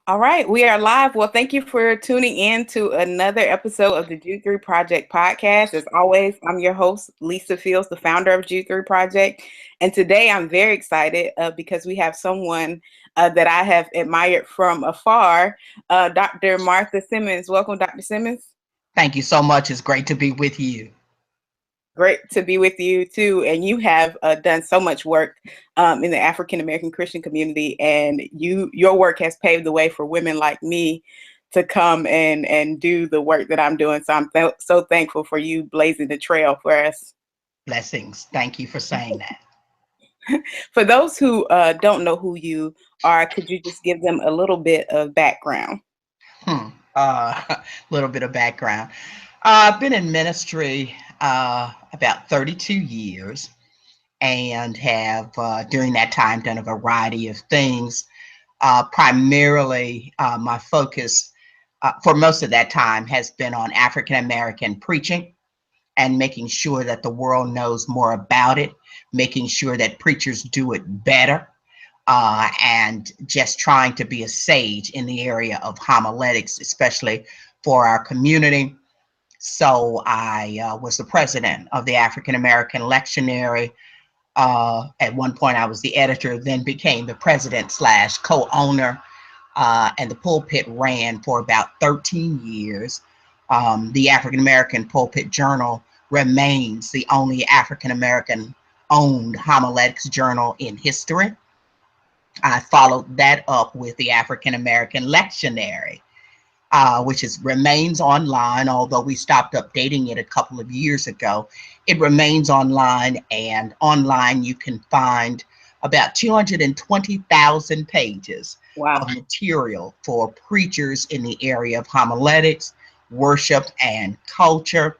All right, we are live. Well, thank you for tuning in to another episode of the Jude 3 Project podcast. As always, I'm your host, Lisa Fields, the founder of Jude 3 Project. And today I'm very excited because we have someone that I have admired from afar, Dr. Martha Simmons. Welcome, Dr. Simmons. Thank you so much. It's great to be with you. Great to be with you too. And you have done so much work in the African American Christian community, and your work has paved the way for women like me to come and do the work that I'm doing. So I'm so thankful for you blazing the trail for us. Blessings. Thank you for saying that. For those who don't know who you are, could you just give them a little bit of background? A little bit of background. I've been in ministry about 32 years and have during that time done a variety of things. Primarily, my focus for most of that time has been on African American preaching and making sure that the world knows more about it, making sure that preachers do it better, and just trying to be a sage in the area of homiletics, especially for our community. So I was the president of the African American Lectionary. At one point, I was the editor, then became the president slash co-owner, and the pulpit ran for about 13 years. The African American Pulpit Journal remains the only African American owned homiletics journal in history. I followed that up with the African American Lectionary, which remains online, although we stopped updating it a couple of years ago. It remains online, and online you can find about 220,000 pages Wow. of material for preachers in the area of homiletics, worship, and culture.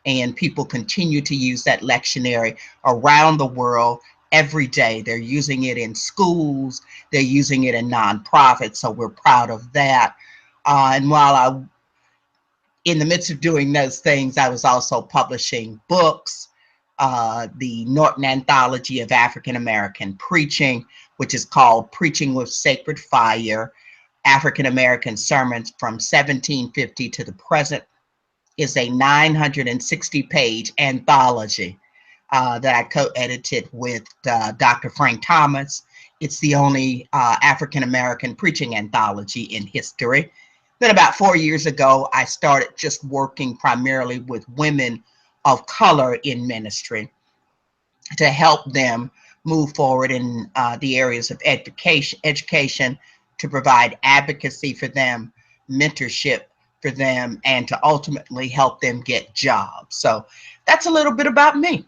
And people continue to use that lectionary around the world every day. They're using it in schools, they're using it in nonprofits, so we're proud of that. And while in the midst of doing those things, I was also publishing books, the Norton Anthology of African American Preaching, which is called Preaching with Sacred Fire, African American Sermons from 1750 to the Present, is a 960-page anthology that I co-edited with Dr. Frank Thomas. It's the only African American preaching anthology in history. Then about 4 years ago, I started just working primarily with women of color in ministry to help them move forward in the areas of education, to provide advocacy for them, mentorship for them, and to ultimately help them get jobs. So that's a little bit about me.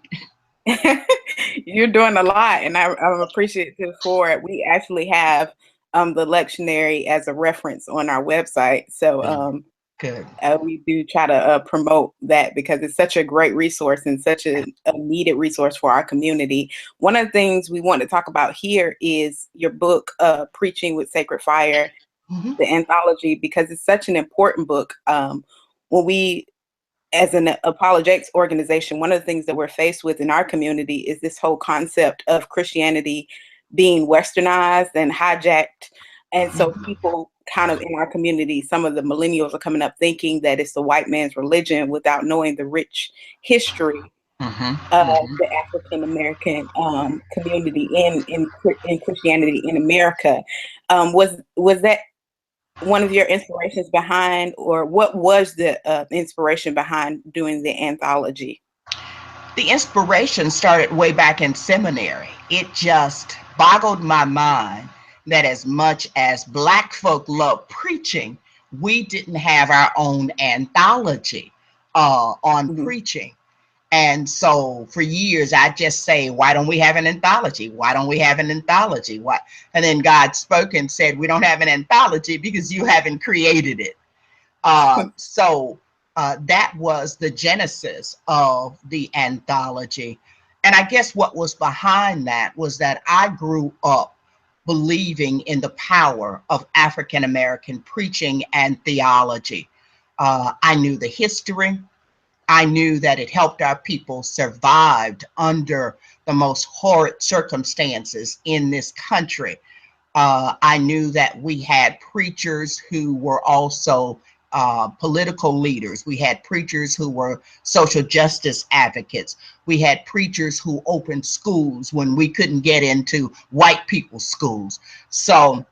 You're doing a lot, and I'm appreciative for it. We actually have the lectionary as a reference on our website. So Good. we do try to promote that because it's such a great resource and such a needed resource for our community. One of the things we want to talk about here is your book, Preaching with Sacred Fire, Mhm. the anthology, because it's such an important book. When we, as an apologetics organization, one of the things that we're faced with in our community is this whole concept of Christianity being westernized and hijacked. And so Mhm. people kind of in our community, some of the millennials are coming up thinking that it's the white man's religion without knowing the rich history Mhm. of Mhm. the African American community in Christianity in America. Was that one of your inspirations behind, or what was the inspiration behind doing the anthology? The inspiration started way back in seminary. It just boggled my mind that as much as Black folk love preaching, we didn't have our own anthology on Mhm. preaching. And so for years, I just say, why don't we have an anthology? Why don't we have an anthology? Why? And then God spoke and said, we don't have an anthology because you haven't created it. So that was the genesis of the anthology. And I guess what was behind that was that I grew up believing in the power of African American preaching and theology. I knew the history. I knew that it helped our people survive under the most horrid circumstances in this country. I knew that we had preachers who were also political leaders. We had preachers who were social justice advocates. We had preachers who opened schools when we couldn't get into white people's schools. So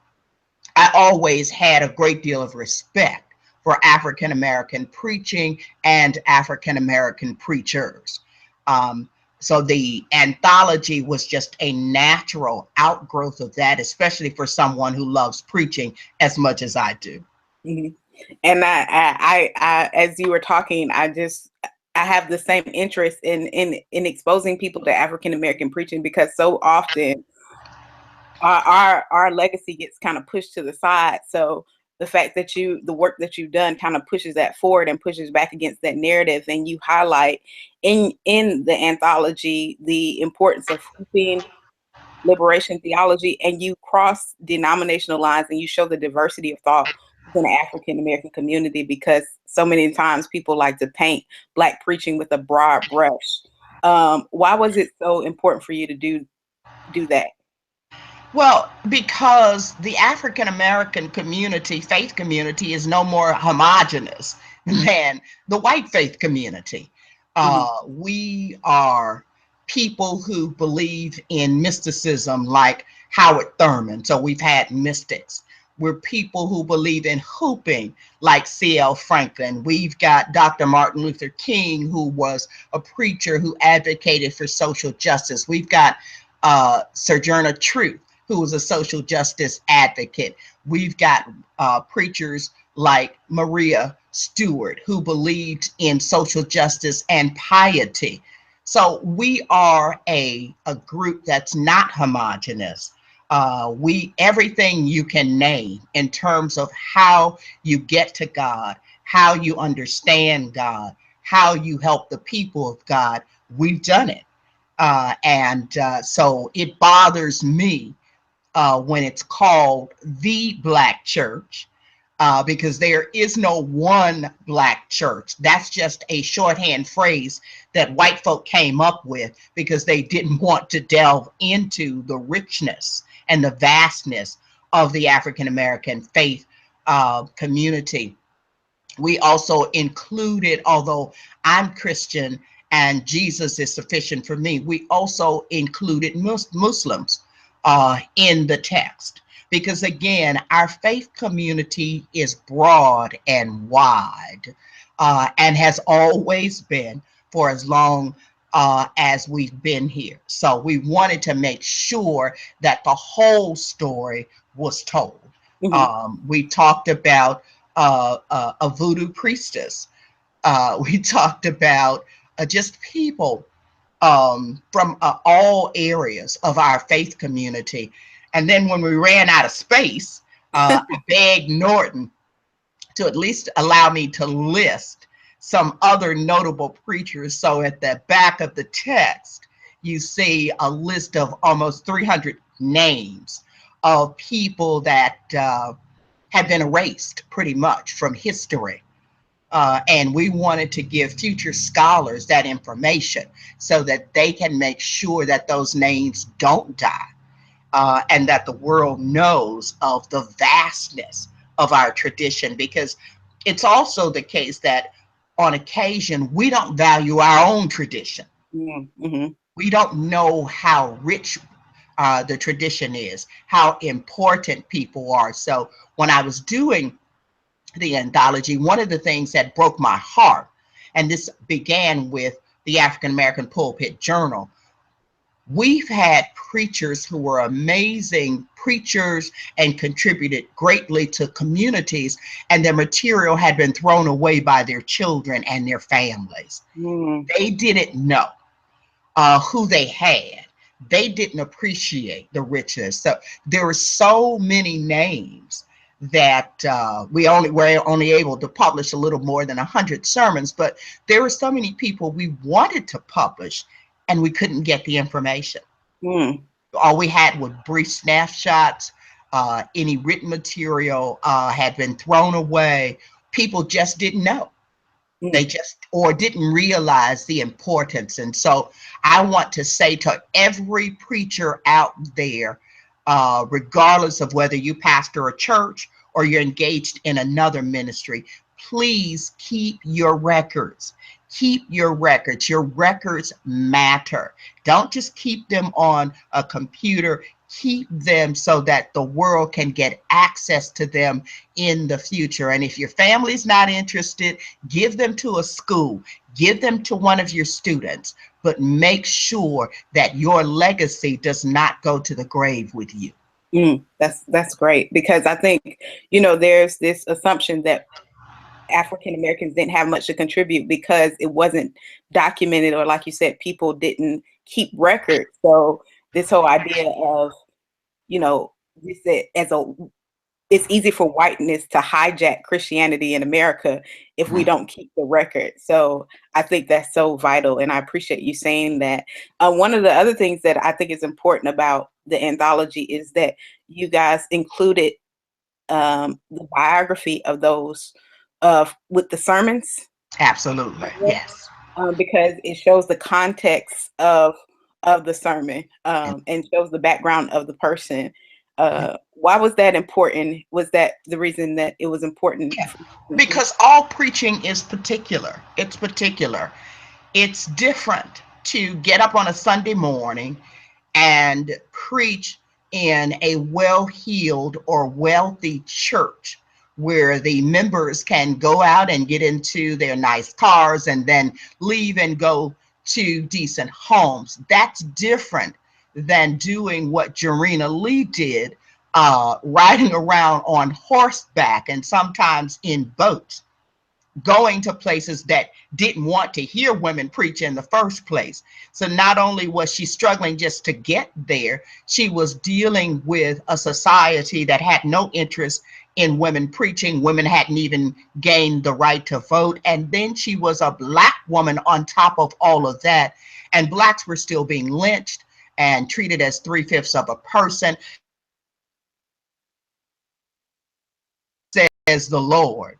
I always had a great deal of respect for African American preaching and African American preachers. Um, so the anthology was just a natural outgrowth of that, especially for someone who loves preaching as much as I do. Mhm. And as you were talking, I have the same interest in exposing people to African American preaching, because so often our legacy gets kind of pushed to the side. So the fact that the work that you've done kind of pushes that forward and pushes back against that narrative, and you highlight in the anthology the importance of hooping, liberation theology, and you cross denominational lines and you show the diversity of thought within the African American community, because so many times people like to paint Black preaching with a broad brush. Why was it so important for you to do that? Well, because the African American community, faith community, is no more homogenous than the white faith community. Mhm. We are people who believe in mysticism like Howard Thurman. So we've had mystics. We're people who believe in hooping like C.L. Franklin. We've got Dr. Martin Luther King, who was a preacher who advocated for social justice. We've got Sojourner Truth, who was a social justice advocate. We've got preachers like Maria Stewart, who believed in social justice and piety. So we are a group that's not homogenous. We everything you can name in terms of how you get to God, how you understand God, how you help the people of God. We've done it, and so it bothers me when it's called the Black church, because there is no one Black church. That's just a shorthand phrase that white folk came up with because they didn't want to delve into the richness and the vastness of the African American faith community. We also included, although I'm Christian and Jesus is sufficient for me, we also included Muslims in the text. Because again, our faith community is broad and wide, and has always been for as long as we've been here. So we wanted to make sure that the whole story was told. Mhm. We talked about a voodoo priestess. We talked about just people from all areas of our faith community. And then when we ran out of space, I begged Norton to at least allow me to list some other notable preachers. So at the back of the text, you see a list of almost 300 names of people that have been erased pretty much from history. And we wanted to give future scholars that information so that they can make sure that those names don't die, and that the world knows of the vastness of our tradition. Because it's also the case that on occasion we don't value our own tradition. Mhm. We don't know how rich the tradition is, how important people are. So when I was doing the anthology, one of the things that broke my heart, and this began with the African American Pulpit Journal, we've had preachers who were amazing preachers and contributed greatly to communities, and their material had been thrown away by their children and their families. Mhm. They didn't know who they had. They didn't appreciate the richness. So there were so many names that we were only able to publish a little more than 100 sermons, but there were so many people we wanted to publish and we couldn't get the information. Mhm. All we had were brief snapshots. Any written material had been thrown away. People just didn't know. They Mhm. just or didn't realize the importance. And so I want to say to every preacher out there, regardless of whether you pastor a church or you're engaged in another ministry, please keep your records. Keep your records. Your records matter. Don't just keep them on a computer. Keep them so that the world can get access to them in the future. And if your family's not interested, give them to a school, give them to one of your students, but make sure that your legacy does not go to the grave with you. That's great, because I think, there's this assumption that African Americans didn't have much to contribute because it wasn't documented, or like you said, people didn't keep records. So this whole idea of, you said, it's easy for whiteness to hijack Christianity in America if we don't keep the record. So I think that's so vital, and I appreciate you saying that. One of the other things that I think is important about the anthology is that you guys included the biography of those with the sermons. Absolutely. Yes. Because it shows the context of the sermon, and shows the background of the person. Why was that important? Was that the reason that it was important? Yeah. Because all preaching is particular. It's particular. It's different to get up on a Sunday morning and preach in a well-heeled or wealthy church where the members can go out and get into their nice cars and then leave and go to decent homes. That's different than doing what Jarena Lee did, riding around on horseback and sometimes in boats, going to places that didn't want to hear women preach in the first place. So not only was she struggling just to get there, she was dealing with a society that had no interest in women preaching. Women hadn't even gained the right to vote. And then she was a Black woman on top of all of that. And Blacks were still being lynched and treated as 3/5 of a person, says the Lord.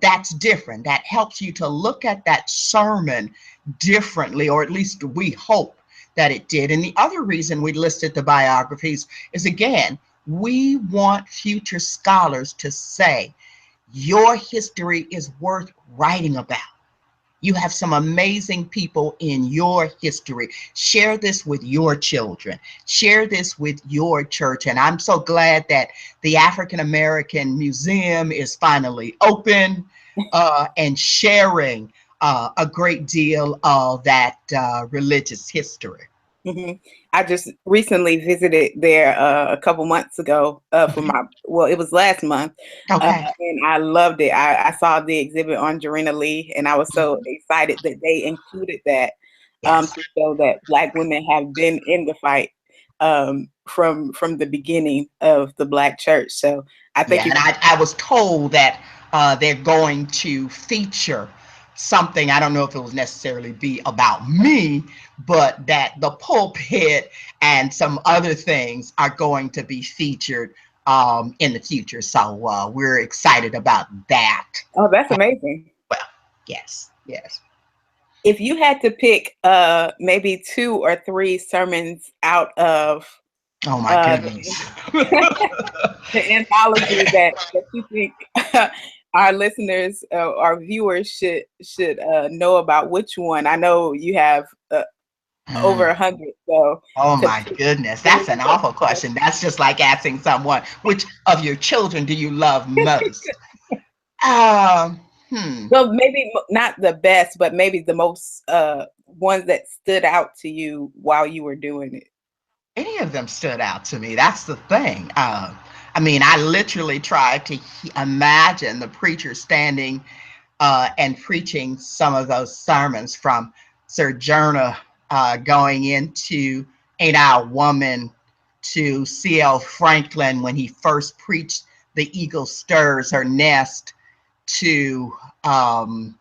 That's different. That helps you to look at that sermon differently, or at least we hope that it did. And the other reason we listed the biographies is, again, we want future scholars to say, your history is worth writing about. You have some amazing people in your history. Share this with your children. Share this with your church. And I'm so glad that the African American Museum is finally open and sharing a great deal of that religious history. I just recently visited there a couple months ago for it was last month, Okay. and I loved it. I saw the exhibit on Jarena Lee, and I was so excited that they included that, Yes. to show that Black women have been in the fight, from the beginning of the Black church. So I think Yeah, and I was told that they're going to feature something. I don't know if it will necessarily be about me, but that the pulpit and some other things are going to be featured in the future. So we're excited about that. Oh, that's amazing. Well, yes, yes. If you had to pick maybe 2 or 3 sermons out of Oh my uh, goodness. the anthology that you think our listeners, our viewers should know about, which one? I know you have over 100. So Oh to my goodness, that's an awful question. That's just like asking someone, which of your children do you love most? Um, hmm. well, maybe not the best, but maybe the most ones that stood out to you while you were doing it. Any of them stood out to me. That's the thing. I mean, I literally tried to imagine the preacher standing and preaching some of those sermons, from Sojourner going into Ain't I a Woman, to C.L. Franklin when he first preached The Eagle Stirs Her Nest, to oh,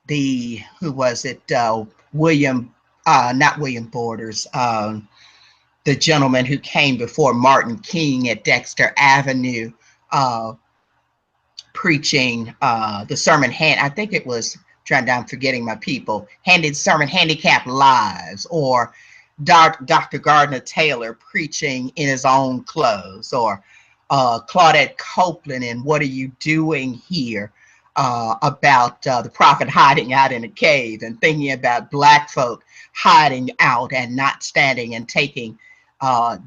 who was it? William, not William Borders, the gentleman who came before Martin King at Dexter Avenue, uh, preaching the sermon I think it was, I'm forgetting my people, handed sermon Handicapped Lives, or Dr. Gardner Taylor preaching in his own clothes, or Claudette Copeland and What Are You Doing Here, about the prophet hiding out in a cave, and thinking about Black folk hiding out and not standing and taking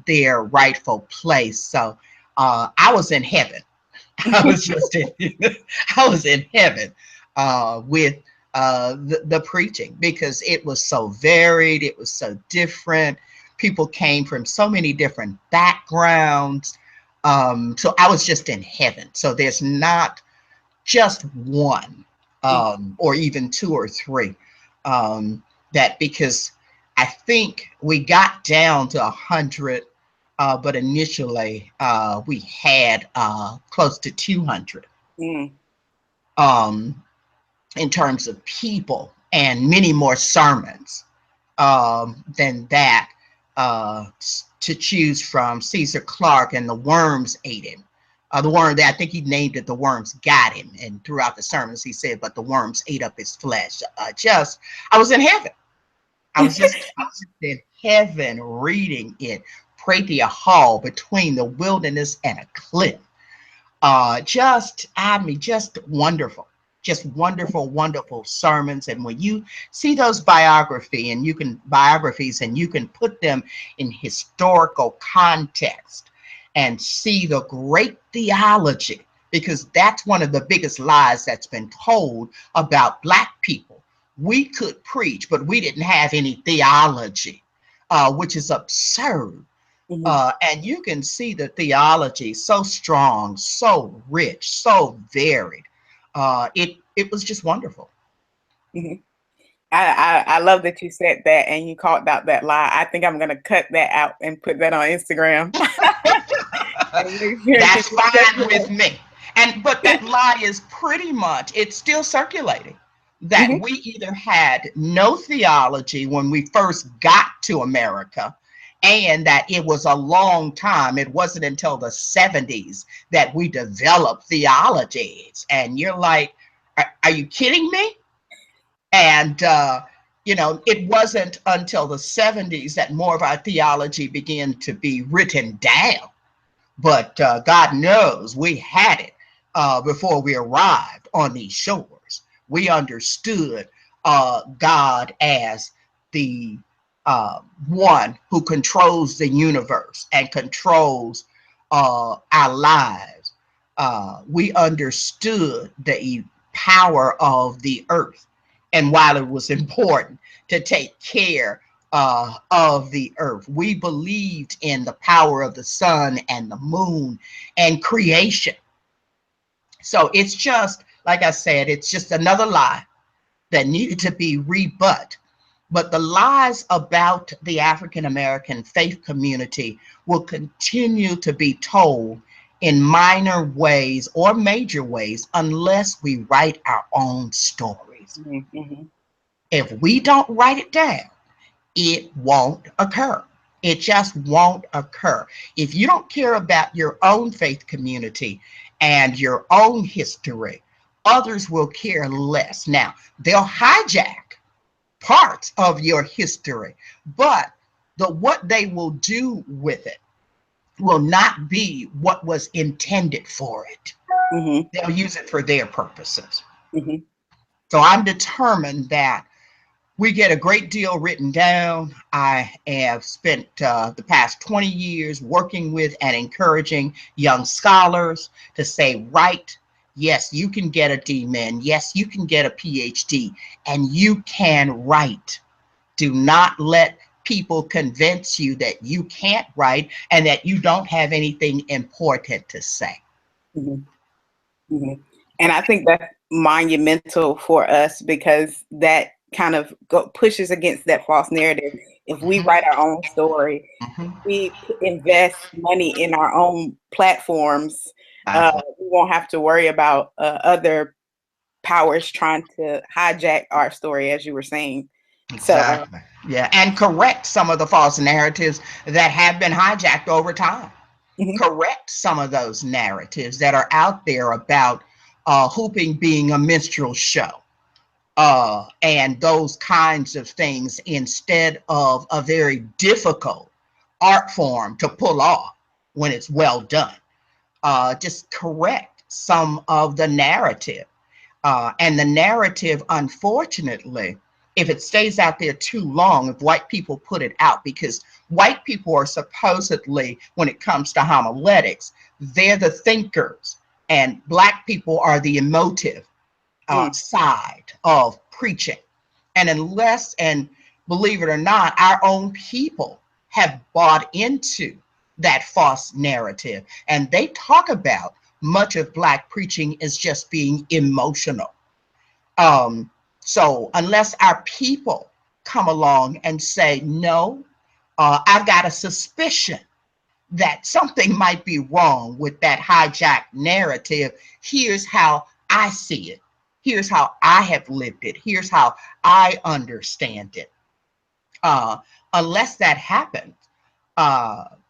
their rightful place. So I was in heaven. I was just in, I was in heaven with the preaching, because it was so varied, it was so different. People came from so many different backgrounds. So I was just in heaven. So there's not just one, or even two or three, that, because I think we got down to 100, but initially we had close to 200, um, in terms of people, and many more sermons than that, to choose from. Caesar Clark and the worms ate him. The worm, that I think he named it, the worms got him. And throughout the sermons he said, but the worms ate up his flesh. I was in heaven. I was just in heaven reading it. Pratia Hall, between the wilderness and a cliff. Just wonderful. Just wonderful, wonderful sermons. And when you see those biographies, and you can put them in historical context and see the great theology, because that's one of the biggest lies that's been told about Black people. We could preach, but we didn't have any theology, which is absurd. And you can see the theology so strong, so rich, so varied. It was just wonderful. Mhm. I love that you said that and you called out that lie. I think I'm gonna cut that out and put that on Instagram. And make sure, That's 'cause it's fine with me. But that lie is pretty much, it's still circulating, that Mhm, we either had no theology when we first got to America, and that it was a long time. It wasn't until the 70s that we developed theologies. And you're like, are you kidding me? And, it wasn't until the 70s that more of our theology began to be written down. But God knows we had it before we arrived on these shores. We understood God as the one who controls the universe and controls our lives. We understood the power of the earth. And while it was important to take care of the earth, we believed in the power of the sun and the moon and creation. So it's just, like I said, it's just another lie that needed to be rebut. But the lies about the African American faith community will continue to be told in minor ways or major ways unless we write our own stories. mhm, mhm, If we don't write it down, it won't occur. It just won't occur. If you don't care about your own faith community and your own history, others will care less. Now, they'll hijack parts of your history, but what they will do with it will not be what was intended for it. mhm, They'll use it for their purposes. mhm, So I'm determined that we get a great deal written down. I have spent the past 20 years working with and encouraging young scholars to say, write. Yes, you can get a D-Min. Yes, you can get a PhD, and you can write. Do not let people convince you that you can't write and that you don't have anything important to say. mhm, mhm. And I think that's monumental for us because that kind of pushes against that false narrative. If we Mhm, write our own story, mhm. we invest money in our own platforms, Exactly. we won't have to worry about other powers trying to hijack our story, as you were saying. So, Exactly. Yeah, and correct some of the false narratives that have been hijacked over time. mhm, Correct some of those narratives that are out there about hooping being a minstrel show. and those kinds of things, instead of a very difficult art form to pull off when it's well done. Just correct some of the narrative. And the narrative, unfortunately, if it stays out there too long, if white people put it out, because white people are supposedly, when it comes to homiletics, they're the thinkers, and black people are the emotive side of preaching. And unless, and believe it or not, our own people have bought into that false narrative, and they talk about much of black preaching as just being emotional. Um, so unless our people come along and say, no, I've got a suspicion that something might be wrong with that hijacked narrative. Here's how I see it. Here's how I have lived it. Here's how I understand it. Unless that happens,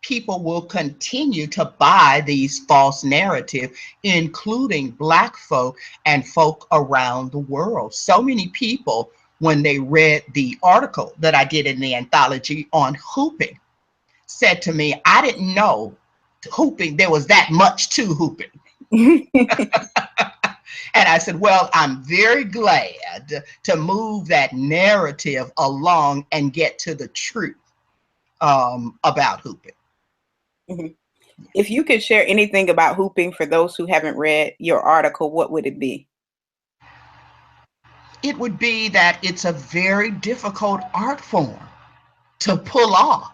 people will continue to buy these false narratives, including black folk and folk around the world. So many people, when they read the article that I did in the anthology on hooping, said to me, I didn't know hooping, there was that much to hooping. And I said, well, I'm very glad to move that narrative along and get to the truth about hooping. If you could share anything about hooping for those who haven't read your article, what would it be? It would be that it's a very difficult art form to pull off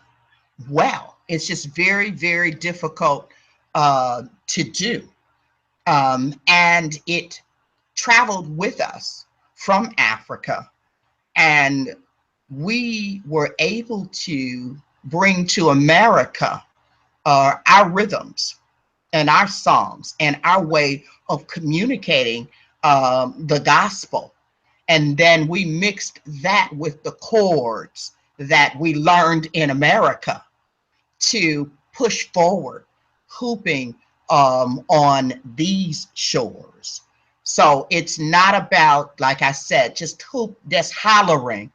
well. It's just very, very difficult to do. And it traveled with us from Africa, and we were able to bring to America our rhythms and our songs and our way of communicating the gospel. And then we mixed that with the chords that we learned in America to push forward hooping on these shores. So it's not about, like I said, just hoop, just hollering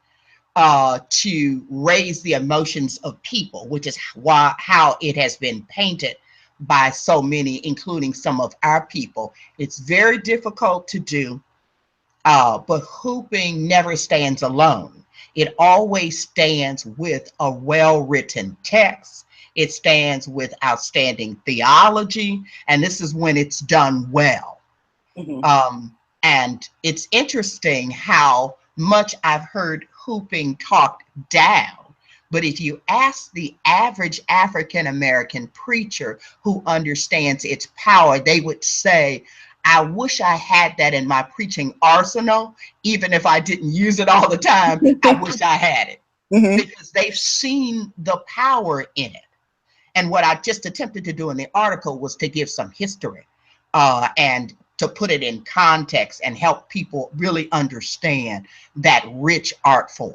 to raise the emotions of people, which is how it has been painted by so many, including some of our people. It's very difficult to do, but hooping never stands alone. It always stands with a well-written text. It stands with outstanding theology, and this is when it's done well. And it's interesting how much I've heard hooping talked down. But if you ask the average African American preacher who understands its power, they would say, I wish I had that in my preaching arsenal. Even if I didn't use it all the time, I wish I had it. Because they've seen the power in it. And what I just attempted to do in the article was to give some history and to put it in context and help people really understand that rich art form.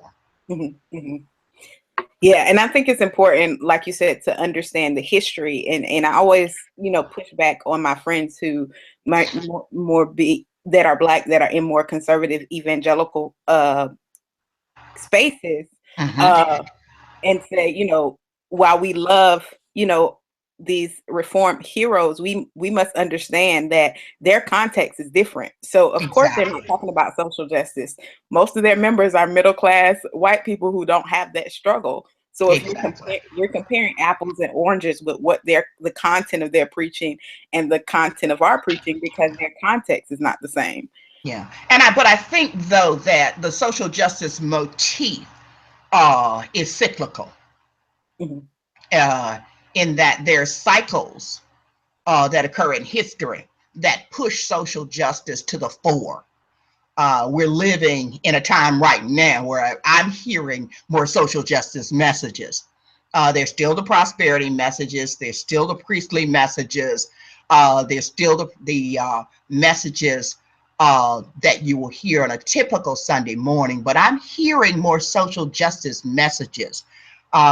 Yeah, and I think it's important, like you said, to understand the history. And I always, push back on my friends who might more be that are Black, that are in more conservative evangelical spaces, and say, while we love, these reform heroes, we must understand that their context is different. So of course they're not talking about social justice. Most of their members are middle class white people who don't have that struggle. So if you're comparing apples and oranges with what the content of their preaching and the content of our preaching, because their context is not the same. Yeah, but I think though that the social justice motif is cyclical. In that there's cycles that occur in history that push social justice to the fore. We're living in a time right now where I'm hearing more social justice messages. There's still the prosperity messages. There's still the priestly messages. There's still the messages that you will hear on a typical Sunday morning. But I'm hearing more social justice messages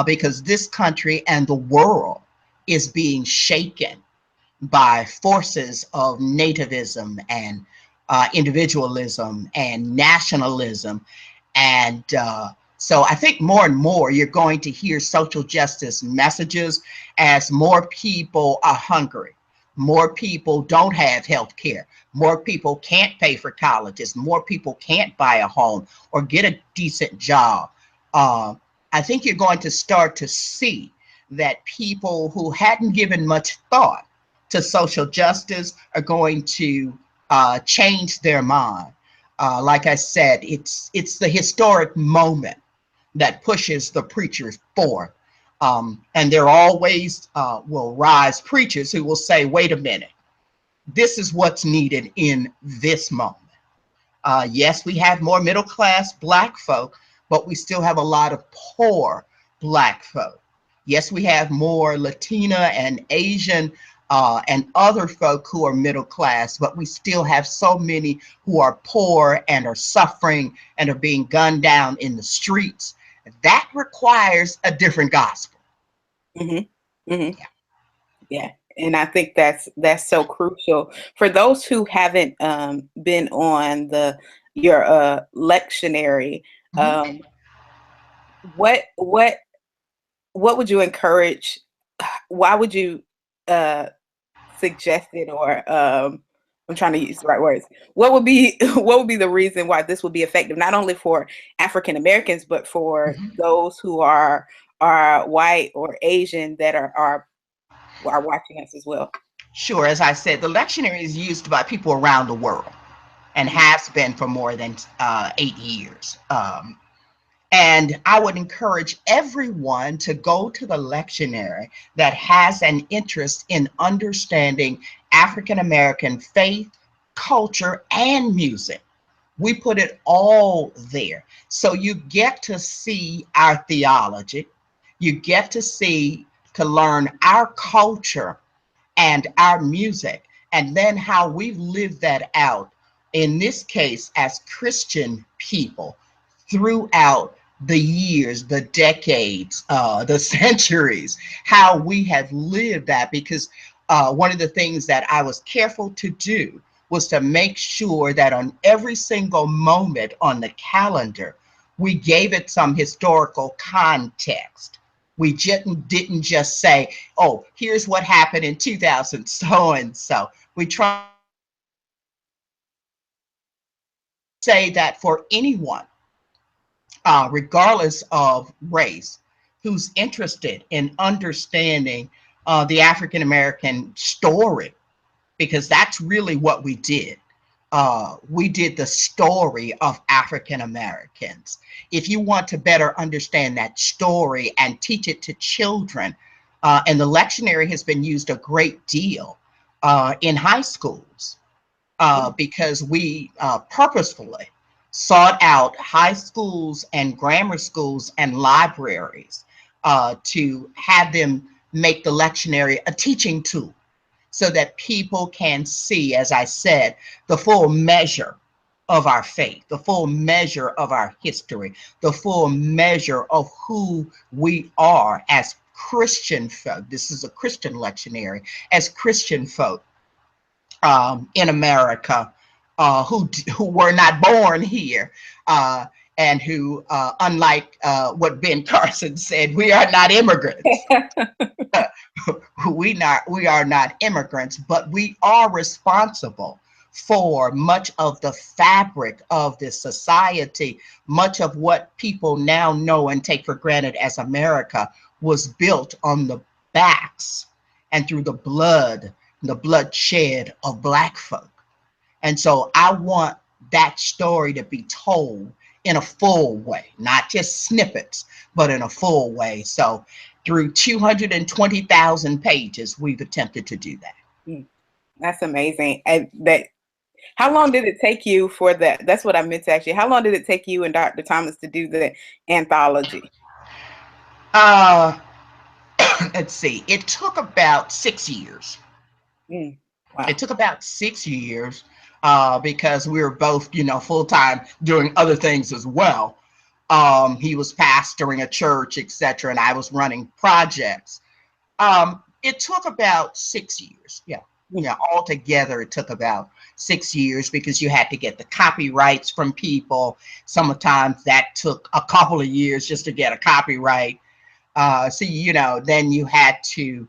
because this country and the world is being shaken by forces of nativism and individualism and nationalism. And so I think more and more you're going to hear social justice messages as more people are hungry. More people don't have health care. More people can't pay for colleges. More people can't buy a home or get a decent job. Uh, I think you're going to start to see that people who hadn't given much thought to social justice are going to change their mind. Like I said, it's the historic moment that pushes the preachers forth. And there always will rise preachers who will say, wait a minute, this is what's needed in this moment. Yes, we have more middle class Black folk, but we still have a lot of poor Black folk. Yes, we have more Latina and Asian and other folk who are middle class, but we still have so many who are poor and are suffering and are being gunned down in the streets. That requires a different gospel. Mm-hmm. Mm-hmm. Yeah, and I think that's so crucial for those who haven't been on your lectionary. Mhm. What what would you encourage? Why would you uh, suggest it, or I'm trying to use the right words. What would be what would be the reason why this would be effective, not only for African Americans, but for Mhm. those who are white or Asian that are watching us as well? Sure, as I said, the lectionary is used by people around the world and Mhm. has been for more than 8 years. And I would encourage everyone to go to the lectionary that has an interest in understanding African American faith, culture, and music. We put it all there. So you get to see our theology, you get to learn our culture and our music, and then how we've lived that out, in this case, as Christian people throughout the years, the decades, the centuries, how we have lived that. Because one of the things that I was careful to do was to make sure that on every single moment on the calendar, we gave it some historical context. We didn't just say, oh, here's what happened in 2000 so and so. We try to say that for anyone, regardless of race, who's interested in understanding the African American story, because that's really what we did. We did the story of African Americans. If you want to better understand that story and teach it to children, and the lectionary has been used a great deal in high schools, because we purposefully sought out high schools and grammar schools and libraries to have them make the lectionary a teaching tool so that people can see, as I said, the full measure of our faith, the full measure of our history, the full measure of who we are as Christian folk. This is a Christian lectionary. As Christian folk in America, who were not born here, and who, unlike what Ben Carson said, we are not immigrants. We are not immigrants, but we are responsible for much of the fabric of this society. Much of what people now know and take for granted as America was built on the backs and through the bloodshed of Black folk. And so I want that story to be told in a full way, not just snippets, but in a full way. So through 220,000 pages, we've attempted to do that. Mm, that's amazing. And that how long did it take you for that? That's what I meant to ask you. How long did it take you and Dr. Thomas to do the anthology? Uh, let's see, it took about 6 years. Mm, It wow. took about 6 years because we were both, full time doing other things as well. He was pastoring a church, etc., and I was running projects. It took about 6 years. Yeah. altogether it took about 6 years because you had to get the copyrights from people. Sometimes that took a couple of years just to get a copyright. So, then you had to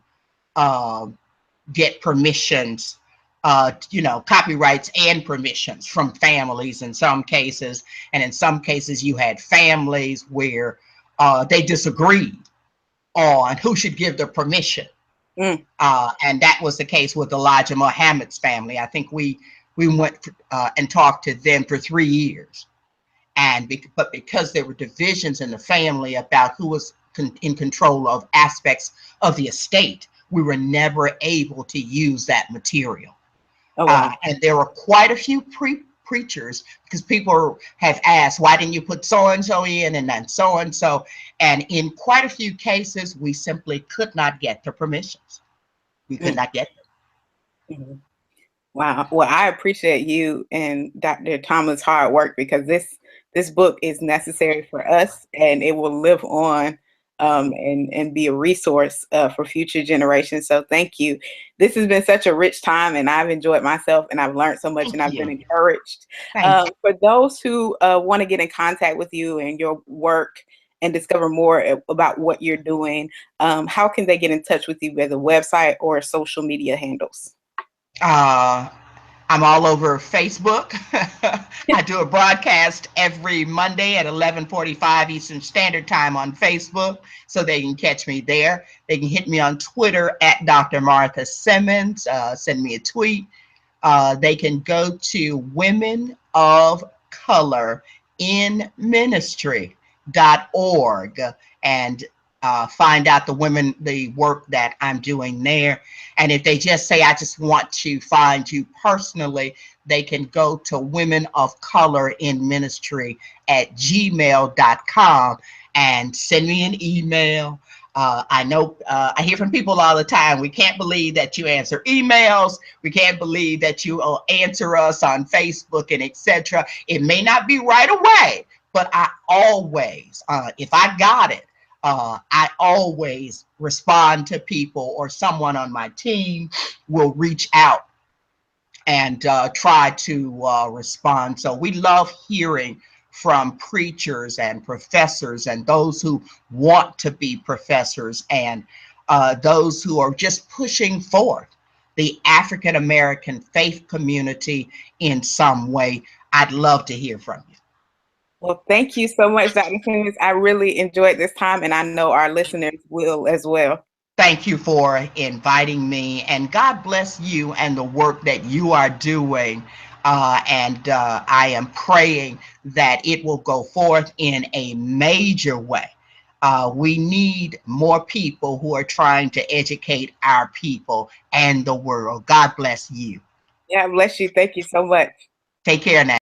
get permissions, copyrights and permissions from families in some cases. And in some cases, you had families where they disagreed on who should give the permission. Mm. And that was the case with Elijah Muhammad's family. I think we went and talked to them for 3 years. But because there were divisions in the family about who was in control of aspects of the estate, we were never able to use that material. Oh, wow. And there were quite a few preachers, because people have asked, why didn't you put so-and-so in and then so-and-so? And in quite a few cases, we simply could not get the permissions. We could not get them. Mm-hmm. Wow. Well, I appreciate you and Dr. Thomas' hard work, because this book is necessary for us, and it will live on and be a resource for future generations. So thank you. This has been such a rich time, and I've enjoyed myself, and I've learned so much, and I've been encouraged. For those who want to get in contact with you and your work and discover more about what you're doing, how can they get in touch with you, whether website or social media handles? I'm all over Facebook. I do a broadcast every Monday at 11:45 Eastern Standard Time on Facebook, so they can catch me there. They can hit me on Twitter at Dr. Martha Simmons, send me a tweet. They can go to Women of Color in Ministry.org and find out the work that I'm doing there. And if they just say, I just want to find you personally, they can go to Women of Color in Ministry at gmail.com and send me an email. I know I hear from people all the time, we can't believe that you answer emails. We can't believe that you will answer us on Facebook and etc. It may not be right away, but I always, if I got it, I always respond to people, or someone on my team will reach out and try to respond. So we love hearing from preachers and professors and those who want to be professors, and those who are just pushing forth the African American faith community in some way. I'd love to hear from you. Well, thank you so much, Dr. Simmons. I really enjoyed this time, and I know our listeners will as well. Thank you for inviting me, and God bless you and the work that you are doing. I am praying that it will go forth in a major way. We need more people who are trying to educate our people and the world. God bless you. Yeah, bless you. Thank you so much. Take care now.